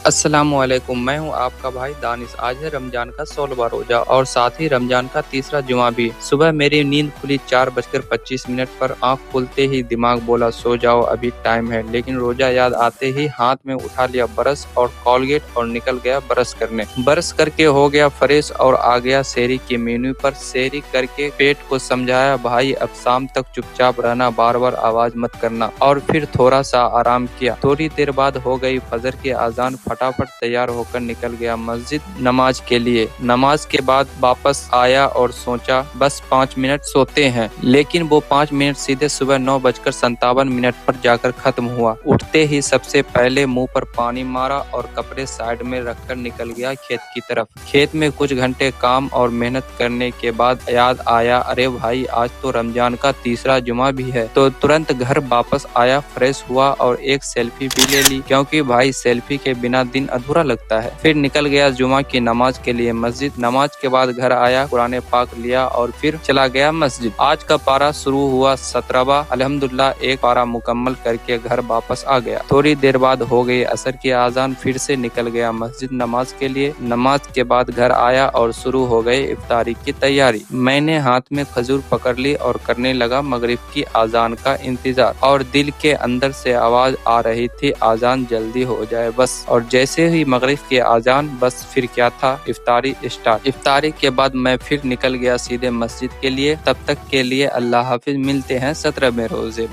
अस्सलामुअलैकुम। मैं हूं आपका भाई दानिश। आज है रमजान का 16वां रोजा और साथ ही रमजान का तीसरा जुमा भी। सुबह मेरी नींद खुली 4:25 पर। आंख खुलते ही दिमाग बोला सो जाओ, अभी टाइम है। लेकिन रोजा याद आते ही हाथ में उठा लिया ब्रश और कॉलगेट और निकल गया ब्रश करने। ब्रश करके हो गया फ्रेश और आ गया शहरी के मेन्यू पर। शहरी करके पेट को समझाया, भाई अब शाम तक चुपचाप रहना, बार बार आवाज मत करना। और फिर थोड़ा सा आराम किया। थोड़ी देर बाद हो गई फजर की आजान। फटाफट तैयार होकर निकल गया मस्जिद नमाज के लिए। नमाज के बाद वापस आया और सोचा बस 5 मिनट सोते हैं। लेकिन वो 5 मिनट सीधे सुबह 9:57 पर जाकर खत्म हुआ। उठते ही सबसे पहले मुंह पर पानी मारा और कपड़े साइड में रखकर निकल गया खेत की तरफ। खेत में कुछ घंटे काम और मेहनत करने के बाद याद आया, अरे भाई आज तो रमजान का तीसरा जुमा भी है। तो तुरंत घर वापस आया, फ्रेश हुआ और एक सेल्फी भी ले ली, क्योंकि भाई सेल्फी के बिना दिन अधूरा लगता है। फिर निकल गया जुमा की नमाज के लिए मस्जिद। नमाज के बाद घर आया, कुरान पाक लिया और फिर चला गया मस्जिद। आज का पारा शुरू हुआ 17वां। अल्हम्दुलिल्लाह एक पारा मुकम्मल करके घर वापस आ गया। थोड़ी देर बाद हो गई असर की आजान। फिर से निकल गया मस्जिद नमाज के लिए। नमाज के बाद घर आया और शुरू हो गए इफ्तारी की तैयारी। मैंने हाथ में खजूर पकड़ ली और करने लगा मगरिब की आजान का इंतजार। और दिल के अंदर से आवाज आ रही थी, आजान जल्दी हो जाए बस। और जैसे ही मगरिब की आजान, बस फिर क्या था, इफ्तारी स्टार्ट। इफ्तारी के बाद मैं फिर निकल गया सीधे मस्जिद के लिए। तब तक के लिए अल्लाह हाफिज। मिलते हैं 17वें रोजे में।